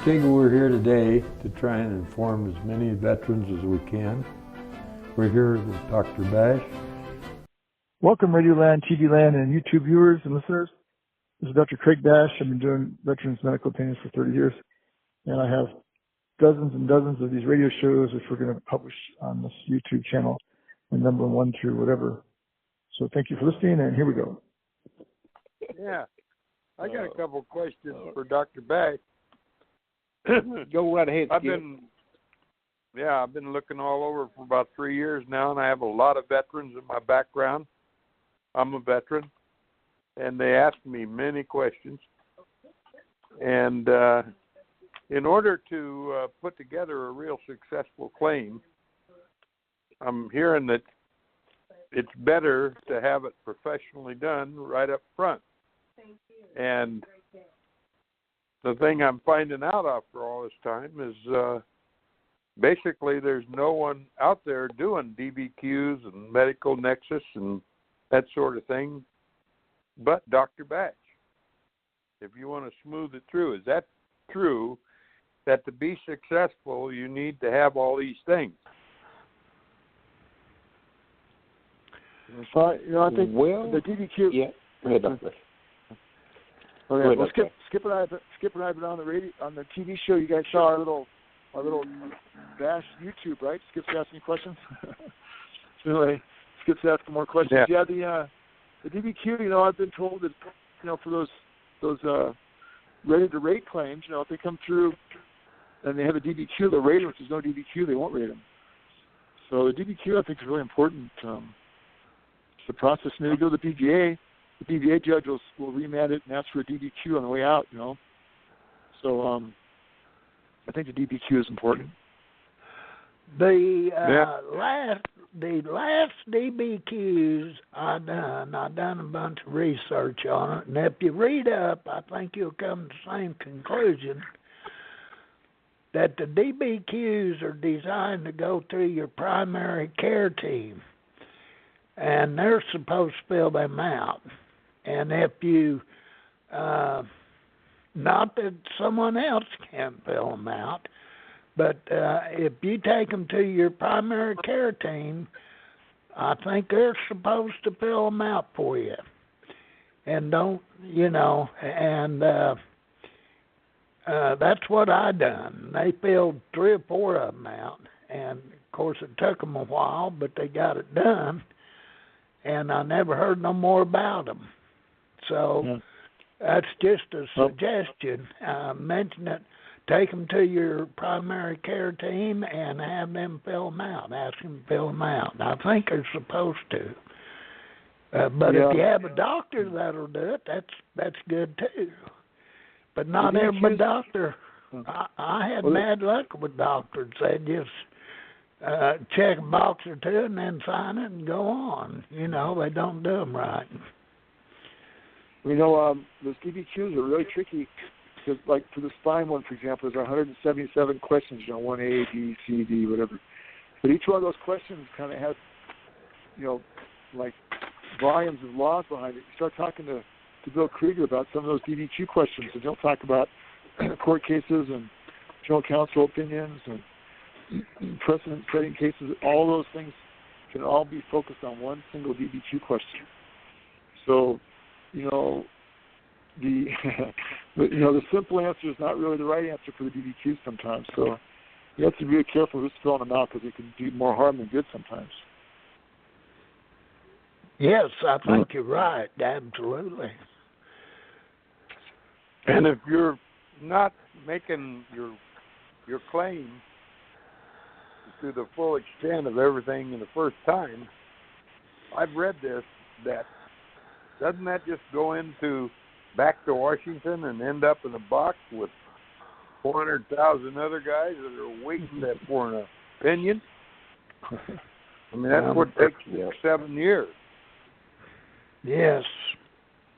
think we're here today to try and inform as many veterans as we can. We're here with Dr. Bash. Welcome, Radio Land, TV Land, and YouTube viewers and listeners. This is Dr. Craig Bash. I've been doing veterans medical opinions for 30 years, and I have dozens and dozens of these radio shows which we're going to publish on this YouTube channel, and number 1 through whatever. So thank you for listening, and here we go. Yeah, I got a couple of questions for Dr. Bash. Go right ahead, I've been looking all over for about 3 years now, and I have a lot of veterans in my background. I'm a veteran, and they ask me many questions. And in order to put together a real successful claim, I'm hearing that it's better to have it professionally done right up front. And the thing I'm finding out after all this time is basically there's no one out there doing DBQs and medical nexus and that sort of thing but Dr. Bash. If you want to smooth it through, is that true that to be successful you need to have all these things? I think the DBQ. Yeah, go ahead, Doctor. Okay, well, Skip and I have been on the radio, on the TV show. You guys saw our little Bash YouTube, right? Skip's asking questions. Anyway, Skip's asking more questions. Yeah, the DBQ. I've been told that for those ready to rate claims, if they come through and they have a DBQ, they'll rate them. If there's no DBQ, they won't rate them. So the DBQ, I think, is really important. It's the process. And then you go to the BVA. The BVA judge will remand it and ask for a DBQ on the way out, So I think the DBQ is important. The last DBQs I done a bunch of research on it, and if you read up, I think you'll come to the same conclusion that the DBQs are designed to go through your primary care team, and they're supposed to fill them out. And if you, not that someone else can fill them out, but if you take them to your primary care team, I think they're supposed to fill them out for you. And that's what I done. They filled 3 or 4 of them out. And, of course, it took them a while, but they got it done. And I never heard no more about them. So that's just a suggestion. Mention it. Take them to your primary care team and have them fill them out. Ask them to fill them out. I think they're supposed to. But if you have a doctor that'll do it, that's good too. But not every doctor. I had bad luck with doctors. They just check a box or 2 and then sign it and go on. They don't do them right. Those DBQs are really tricky because, like, for the spine one, for example, there's 177 questions, 1A, B, C, D, whatever. But each one of those questions kind of has, like volumes of laws behind it. You start talking to Bill Krieger about some of those DBQ questions, and he'll talk about court cases and general counsel opinions and precedent-setting cases. All those things can all be focused on one single DBQ question. So, the simple answer is not really the right answer for the DBQ sometimes. So you have to be really careful who's filling them out because it can do more harm than good sometimes. Yes, I think you're right. Absolutely. And if you're not making your claim to the full extent of everything in the first time, I've read this, that doesn't that just go back to Washington and end up in a box with 400,000 other guys that are waiting for an opinion? I mean, that's what takes 7 years. Yes,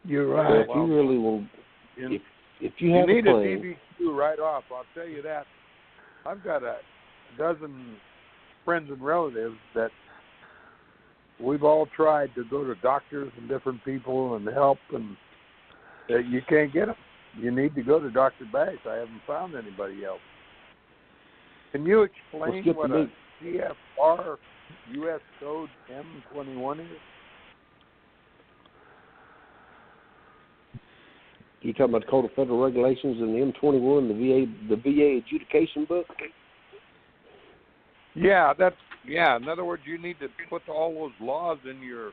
you're right. Well, you really will. If you have need a DBQ right off, I'll tell you that. I've got a dozen friends and relatives that we've all tried to go to doctors and different people and help, and you can't get them. you need to go to Dr. Bass. I haven't found anybody else. Can you explain what a CFR U.S. Code M21 is? You talking about the Code of Federal Regulations and the M21, the VA adjudication book? Yeah, in other words, you need to put all those laws in your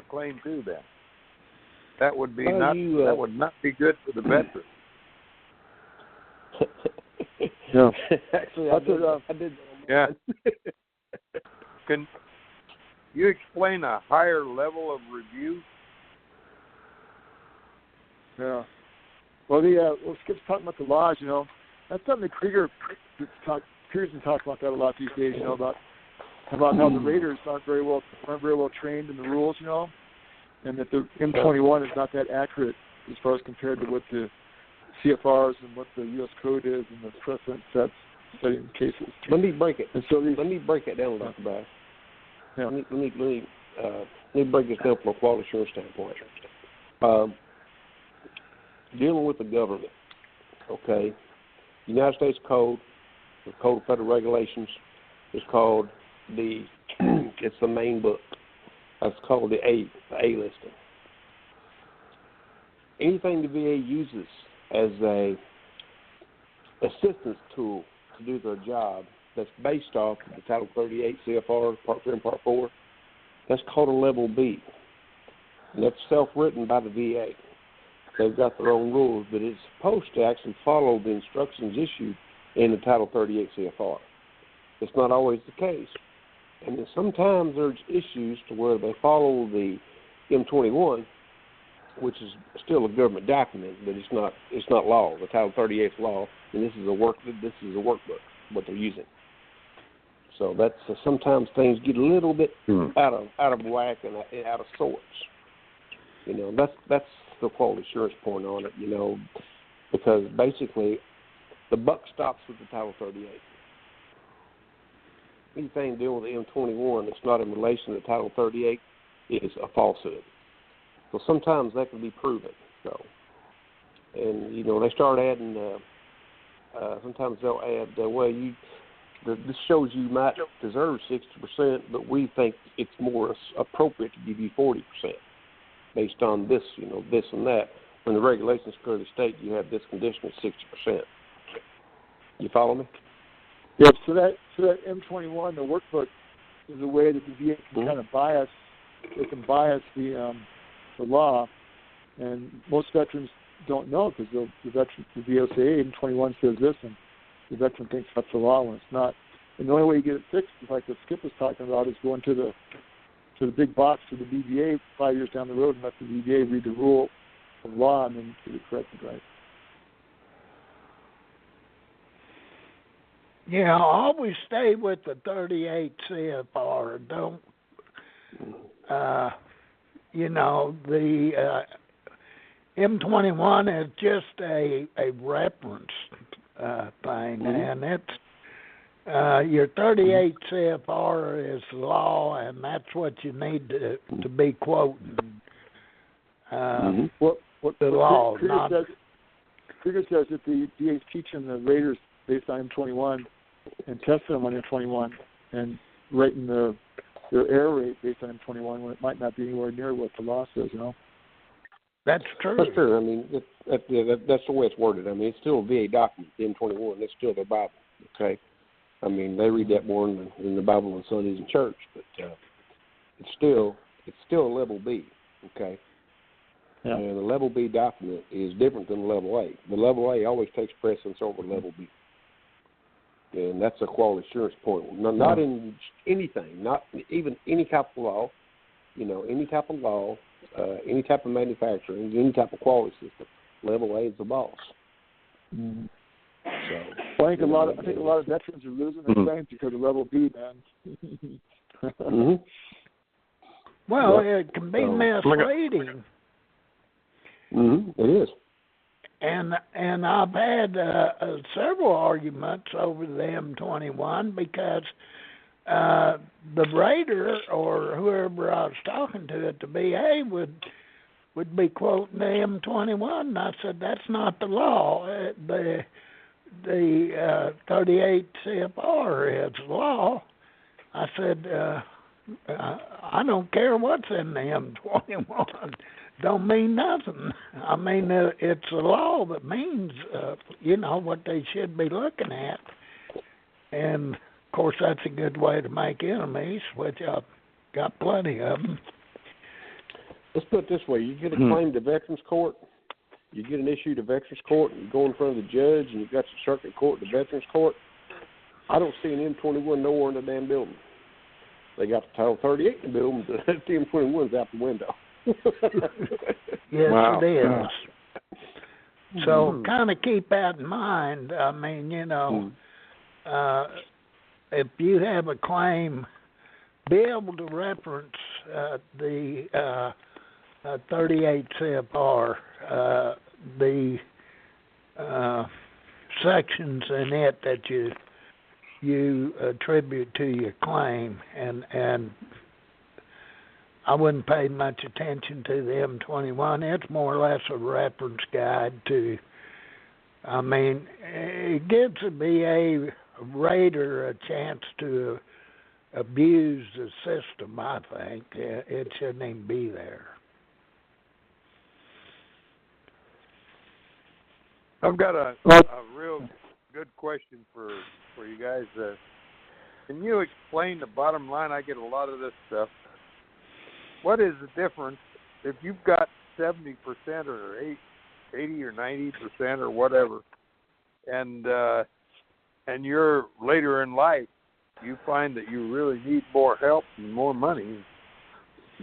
claim too. Then that would be that would not be good for the veteran. No, actually, I did. Yeah. Can you explain a higher level of review? Yeah. Well, Skip's talking about the laws. That's something that Krieger's been talking about that a lot these days. About how the Raiders aren't very well trained in the rules. And that the M21 is not that accurate as far as compared to what the CFRs and what the U.S. Code is and the precedent sets studying cases. Let me break it. And so let me break it down, Dr. Bass. Yeah. Let me break this down from a quality assurance standpoint. Dealing with the government, okay, United States Code, the Code of Federal Regulations, is called it's the main book. That's called the A listing. Anything the VA uses as a assistance tool to do their job that's based off of the Title 38 CFR Part 3 and Part 4, that's called a Level B. And that's self-written by the VA. They've got their own rules, but it's supposed to actually follow the instructions issued in the Title 38 CFR. It's not always the case. And then sometimes there's issues to where they follow the M21, which is still a government document, but it's not law. The Title 38 is law, and this is a workbook, what they're using. So that's sometimes things get a little bit out of whack and out of sorts. That's the quality assurance point on it. Because basically the buck stops with the Title 38. Anything dealing with the M21 that's not in relation to Title 38 is a falsehood. So sometimes that can be proven. So, and they start adding. Sometimes they'll add, this shows you might deserve 60%, but we think it's more appropriate to give you 40% based on this, this and that. When the regulations clearly state you have this condition of 60%. You follow me? Yep. So that M21, the workbook, is a way that the VA can kind of bias. They can bias the law, and most veterans don't know because the VA will say, hey, M21 says this, and the veteran thinks that's the law when it's not. And the only way you get it fixed, like what Skip was talking about, is going to the big box to the BVA 5 years down the road and let the BVA read the rule of law and then get it corrected right. Yeah, always stay with the 38 CFR. Don't, the M21 is just a reference thing, and it's your 38 CFR is law, and that's what you need to be quoting. What the law. Krieger says that the DA is teaching the Raiders based on M21 and testing them on M21 and rating their error rate based on M21 when it might not be anywhere near what the law says, That's true. That's true. I mean, that's the way it's worded. I mean, it's still a VA document, the M21. It's still their Bible, okay? I mean, they read that more in the Bible on Sundays in church, but it's still a Level B, okay? Yeah. And the Level B document is different than the Level A. The Level A always takes precedence over Level B. And that's a quality assurance point. Not in anything, not even any type of law, any type of law, any type of manufacturing, any type of quality system. Level A is the boss. Mm-hmm. So, well, I think a lot of veterans are losing their claims because of Level B, man. Well, it can be misleading. It is. And I've had several arguments over the M21 because the Raider or whoever I was talking to at the VA would would be quoting the M21, and I said, that's not the law. The 38 CFR is the law. I said, I don't care what's in the M21. Don't mean nothing. I mean, it's a law that means, what they should be looking at. And, of course, that's a good way to make enemies, which I've got plenty of them. Let's put it this way. You get a claim to Veterans Court, you get an issue to Veterans Court, and you go in front of the judge, and you've got your circuit court to Veterans Court. I don't see an M21 nowhere in the damn building. They got the Title 38 in the building, but the M21's out the window. Yes, wow. It is. So kind of keep that in mind. I mean, if you have a claim, be able to reference the 38 CFR, the sections in it that you attribute to your claim, and I wouldn't pay much attention to the M21. It's more or less a reference guide to, I mean, it gives the VA raider a chance to abuse the system, I think. It shouldn't even be there. I've got a real good question for you guys. Can you explain the bottom line? I get a lot of this stuff. What is the difference if you've got 70% or 80 or 90% or whatever, and you're later in life, you find that you really need more help and more money.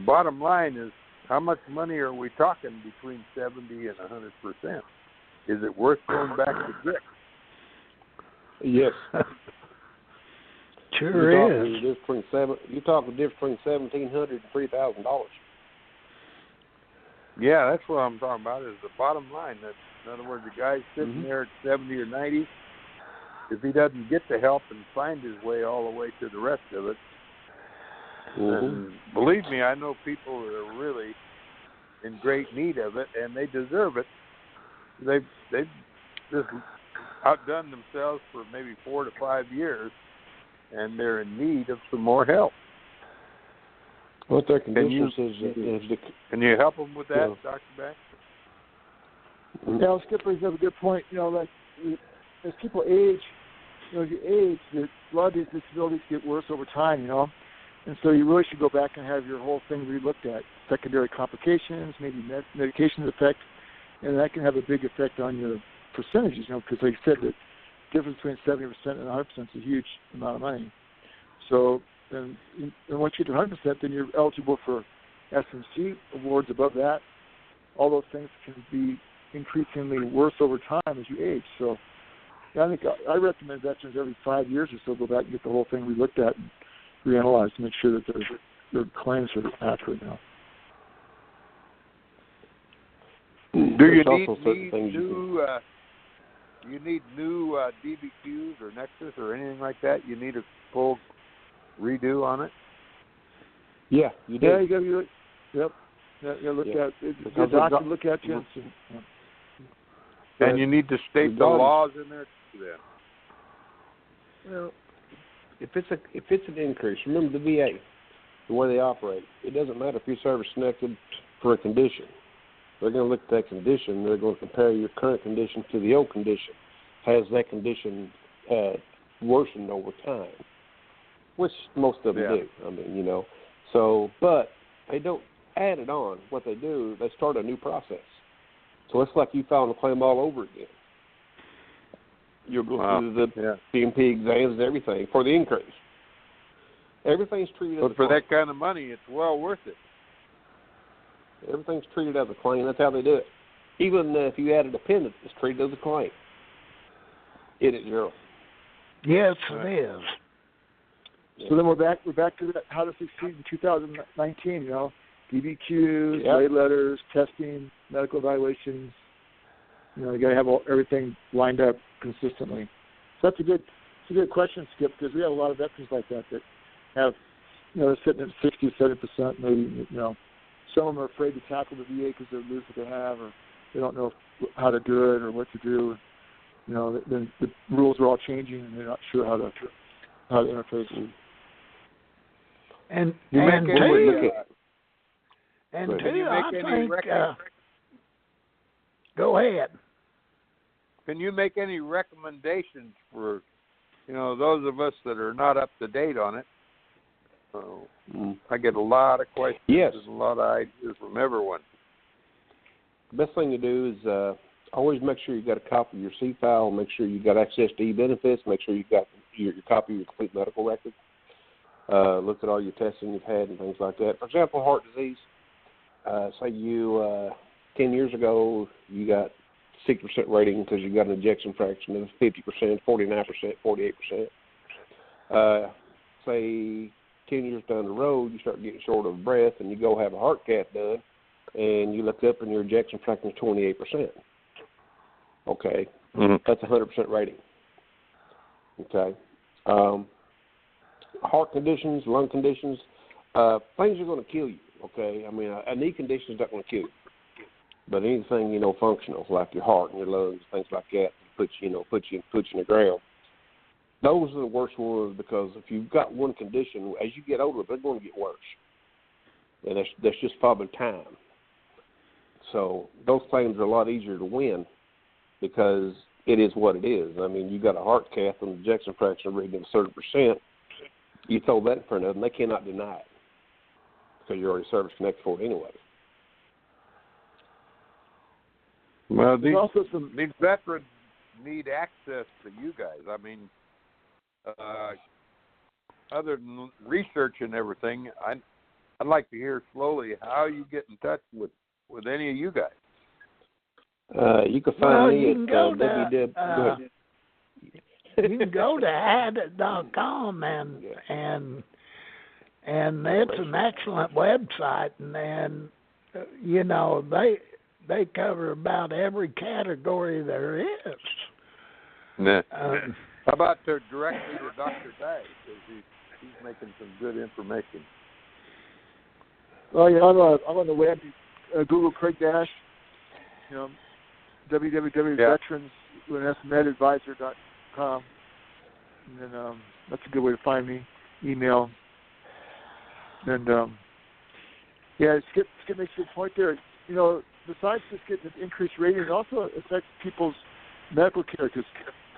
Bottom line is, how much money are we talking between 70 and 100%? Is it worth going back to get? Yes. Sure is. You're talking the difference between $1,700 and $3,000. Yeah, that's what I'm talking about, is the bottom line. That, in other words, the guy's sitting there at 70 or 90, if he doesn't get the help and find his way all the way to the rest of it, and believe me, I know people that are really in great need of it, and they deserve it. They've just outdone themselves for maybe 4 to 5 years, and they're in need of some more help. What their condition is Can you help them with that, Dr. Beck? Yeah, Skip brings up a good point. Like as people age, as you age, a lot of these disabilities get worse over time, and so you really should go back and have your whole thing re-looked at. Secondary complications, maybe medication effect, and that can have a big effect on your percentages, because like you said, the difference between 70% and 100% is a huge amount of money. So, and once you get to 100%, then you're eligible for SMC awards above that. All those things can be increasingly worse over time as you age. So, I think I recommend veterans every 5 years or so go back and get the whole thing re-looked at and reanalyzed to make sure that their claims are accurate now. Do you need new DBQs or Nexus or anything like that? You need a full redo on it? Yeah, you do. Yeah, you got to yep. You look at the doctor look at you. And you need to state the laws in there then. Well, if it's an increase, remember the VA, the way they operate. It doesn't matter if you're service connected for a condition. They're going to look at that condition. They're going to compare your current condition to the old condition. Has that condition worsened over time? Which most of them do. I mean, So, but they don't add it on. What they do, they start a new process. So it's like you filing a claim all over again. You'll go through the PMP exams and everything for the increase. Everything's treated as a claim. But for that kind of money, it's well worth it. Everything's treated as a claim. That's how they do it. Even if you add a dependent, it's treated as a claim. Isn't it, Gerald? Yes, it is. So then we're back to that, how to succeed in 2019, DBQs, lay letters, testing, medical evaluations. You got to have everything lined up consistently. So that's a good question, Skip, because we have a lot of veterans like that have, they're sitting at 60, 70%, maybe, some of them are afraid to tackle the VA because they'll lose what they have, or they don't know how to do it or what to do. You know, the rules are all changing, and they're not sure how to interface. And You and make two, any, and can two, you I make any think. Go ahead. Can you make any recommendations for, those of us that are not up to date on it? I get a lot of questions and a lot of ideas from everyone. The best thing to do is always make sure you got a copy of your C file. Make sure you got access to e-benefits. Make sure you got your copy of your complete medical record. Look at all your testing you've had and things like that. For example, heart disease. Say you 10 years ago you got 6% rating because you got an ejection fraction of 50%, 49%, 48%. Say 10 years down the road, you start getting short of breath, and you go have a heart cath done, and you look up and your ejection fraction is 28%. Okay, That's 100% rating. Okay, heart conditions, lung conditions, things are going to kill you. Okay, I mean a knee condition is not going to kill you, but anything functional like your heart and your lungs, things like that, puts you in the ground. Those are the worst ones because if you've got one condition, as you get older, they're going to get worse, and that's just following time. So those things are a lot easier to win because it is what it is. I mean, you got a heart cath and ejection fraction reading of a certain percent. You throw that in front of them, they cannot deny it because you're already service connected for it anyway. Well, these veterans need access to you guys. I mean, other than research and everything, I'd like to hear slowly how you get in touch with any of you guys. You can find me at www. You can go to addit.com and it's an excellent website, and they cover about every category there is. Nah. How about directly to Dr. Day? Because he's making some good information. Oh yeah, I'm on the web. Google Craig Dash. www.veteransmedadvisor.com, and then that's a good way to find me. Email. And Skip makes a good point there. Besides just getting an increased rating, it also affects people's medical care. Because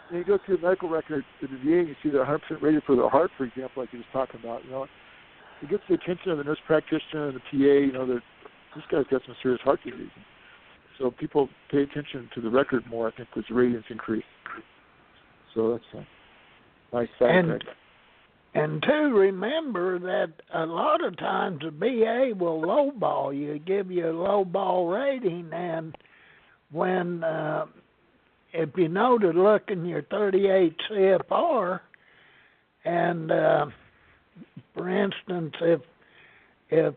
when you go through the medical record at the VA and you see they're 100% rated for their heart, for example, like you were just talking about, it gets the attention of the nurse practitioner and the PA, that this guy's got some serious heart disease. So people pay attention to the record more, I think, as the ratings increase. So that's a nice side effect. And two, remember that a lot of times the VA will lowball you, give you a lowball rating, and when if you know to look in your 38 CFR, and for instance, if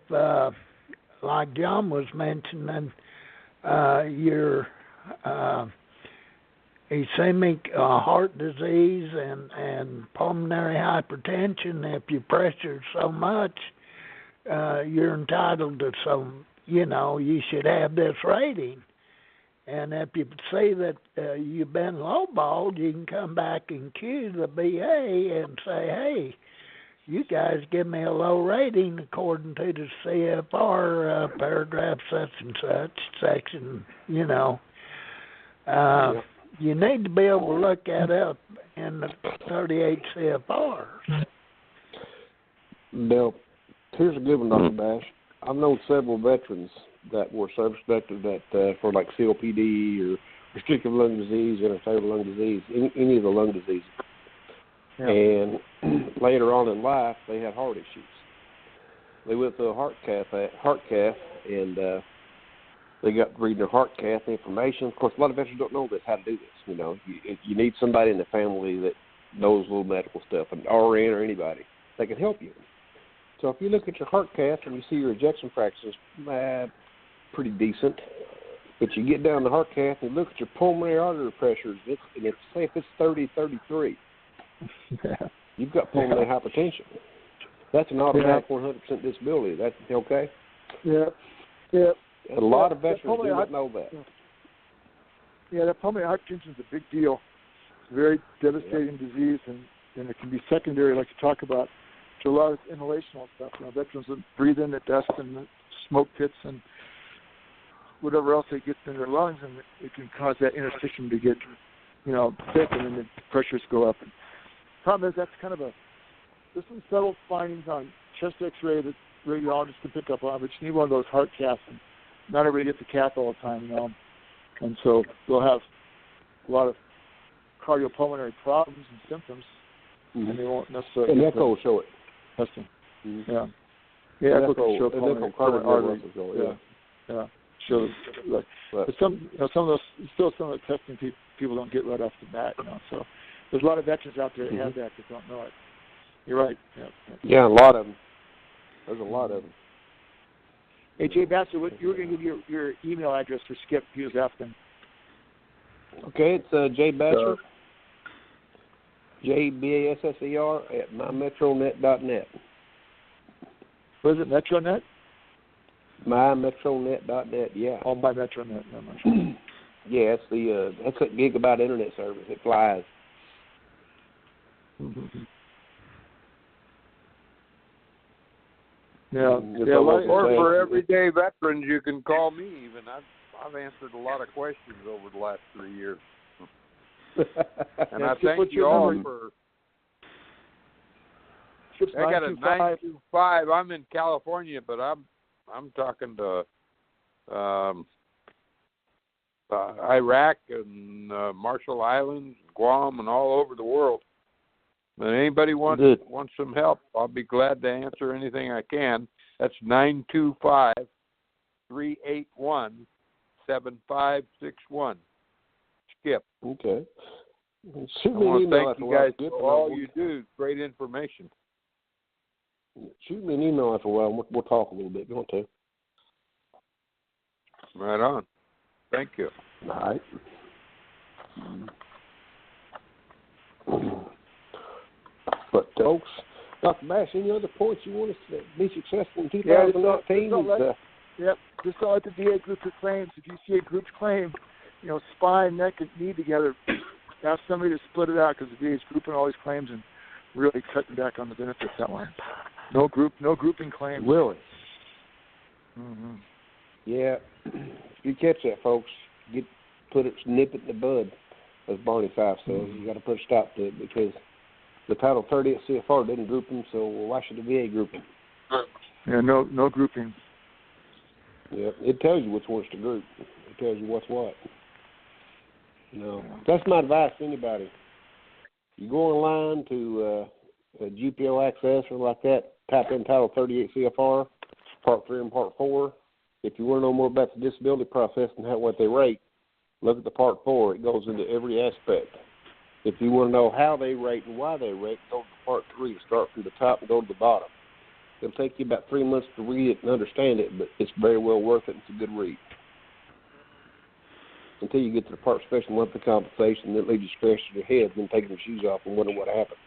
like John was mentioning, your ischemic heart disease and pulmonary hypertension, if you pressure so much, you're entitled to some, you should have this rating. And if you see that you've been lowballed, you can come back and accuse the VA and say, hey, you guys give me a low rating according to the CFR paragraph such and such, section, You need to be able to look that up in the 38 CFRs. Now, here's a good one, Dr. Bash. I've known several veterans that were service-connected that for like COPD or restrictive lung disease, interstitial lung disease, any of the lung diseases. Yeah. And later on in life, they had heart issues. They went through a heart cath, and they got reading their heart cath information. Of course, a lot of veterans don't know this, how to do this. You need somebody in the family that knows a little medical stuff, an RN or anybody that can help you. So if you look at your heart cath and you see your ejection fractions, pretty decent. But you get down the heart cath and look at your pulmonary artery pressures, and say if it's 30-33, you've got pulmonary hypertension. That's an automatic 100% disability. That's okay? Yeah. Yeah. A lot of veterans do not know that. Yeah, that pulmonary hypertension is a big deal. It's a very devastating disease, and it can be secondary, like you talk about, to a lot of inhalational stuff. Veterans that breathe in the dust and the smoke pits and whatever else that gets in their lungs, and it can cause that interstitium to get, thick, and then the pressures go up. And the problem is there's some subtle findings on chest X-ray that radiologists can pick up on, but you need one of those heart caths, and not everybody gets a cath all the time, and so they'll have a lot of cardiopulmonary problems and symptoms, and they won't necessarily. And echo will show it. Testing. Mm-hmm. Yeah, echo can show pulmonary arteries. Yeah. Shows like, but some of those testing people don't get right off the bat, So there's a lot of veterans out there that have that don't know it. You're right. Yeah, a lot of them. There's a lot of them. Hey, Jay Bassett, you were going to give your email address for Skip. He was asking. Okay, it's Jay Basser, JBASSER at mymetronet.net. Was it Metronet? MyMetronet.net, yeah. Oh, my Metronet. Yeah, it's a gigabyte internet service. It flies. Mm-hmm. Yeah. Or for everyday veterans, you can call me. Even I've answered a lot of questions over the last 3 years, and I thank you all for. I got a 925. I'm in California, but I'm talking to Iraq and Marshall Islands, Guam, and all over the world. And anybody wants some help, I'll be glad to answer anything I can. That's 925-381-7561. Skip. Okay. I want to thank you guys for all you do. It's great information. Shoot me an email after a while. We'll talk a little bit. You want to? Right on. Thank you. All right. But folks, Dr. Bass, any other points you want us to be successful in 2019? Yep. Just don't let the VA group your claims. If you see a group's claim, spine, neck, and knee together, ask somebody to split it out, because the VA is grouping all these claims and really cutting back on the benefits that way. No grouping claims. Really? Mm-hmm. Yeah. If you catch that, folks, nip it in the bud, as Barney Fife says. You got to put a stop to it, because the Title 38 CFR didn't group them, so why should the VA group them? Yeah, no grouping. Yeah, it tells you which ones to group. It tells you what's what. That's my advice to anybody. You go online to GPO Access or like that, type in Title 38 CFR, Part 3 and Part 4. If you want to know more about the disability process and what they rate, look at the Part 4. It goes into every aspect. If you want to know how they rate and why they rate, go to Part 3. Start from the top and go to the bottom. It'll take you about 3 months to read it and understand it, but it's very well worth it. It's a good read. Until you get to the part special monthly compensation, that leaves you scratching your head and taking your shoes off and wondering what happened.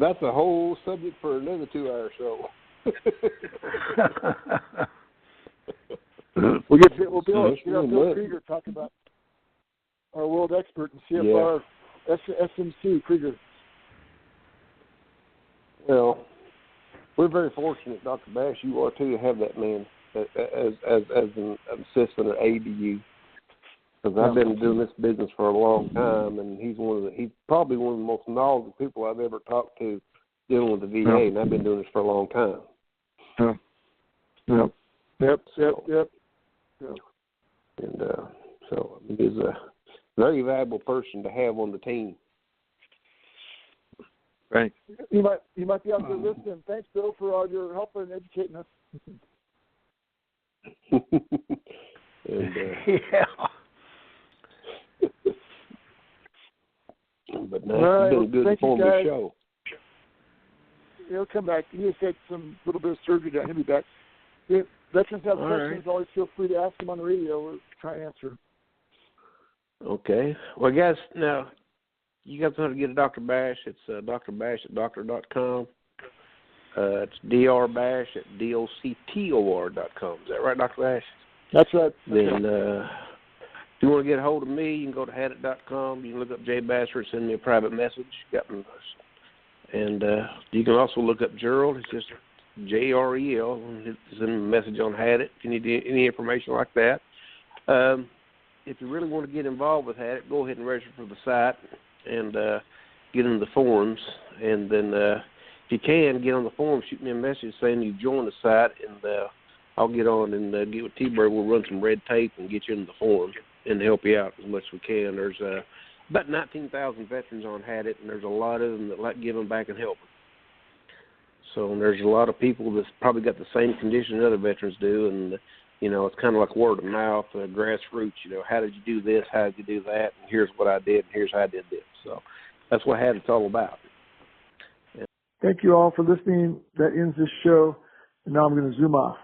That's a whole subject for another 2-hour show. We'll get Bill Krieger talking about our world expert in CFR, SMC, Krieger. Well, we're very fortunate, Dr. Bass, you are too, to have that man as an assistant or aide to you. Because I've been doing this business for a long time, and he's probably one of the most knowledgeable people I've ever talked to dealing with the VA, and I've been doing this for a long time. Yep. And so he's a very valuable person to have on the team. Thanks. You might be out there listening. Thanks, Bill, for all your help in educating us. And, but now it's been a good informative show. He'll come back. He just had some little bit of surgery done. He'll be back. If veterans have questions, always feel free to ask them on the radio. We'll try to answer. Okay. Well, guys, now you guys know how to get a Dr. Bash. It's Dr. Bash at doctor.com. It's drbash at doctor.com. Is that right, Dr. Bash? That's right. Then if you want to get a hold of me, you can go to hadit.com. You can look up Jay Basser and send me a private message. And you can also look up Gerald. It's just J-R-E-L. Send me a message on Hadit if you need any information like that. If you really want to get involved with Hadit, go ahead and register for the site and get into the forums. And then if you can, get on the forum, shoot me a message saying you joined the site, and I'll get on and get with T-Bird. We'll run some red tape and get you into the forum and help you out as much as we can. There's about 19,000 veterans on Hadit, and there's a lot of them that like giving back and helping. So there's a lot of people that's probably got the same condition other veterans do, and, you know, it's kind of like word of mouth, grassroots, you know, how did you do this, how did you do that, and here's what I did, and here's how I did this. So that's what Hadit's all about. Thank you all for listening. That ends this show, and now I'm going to zoom off.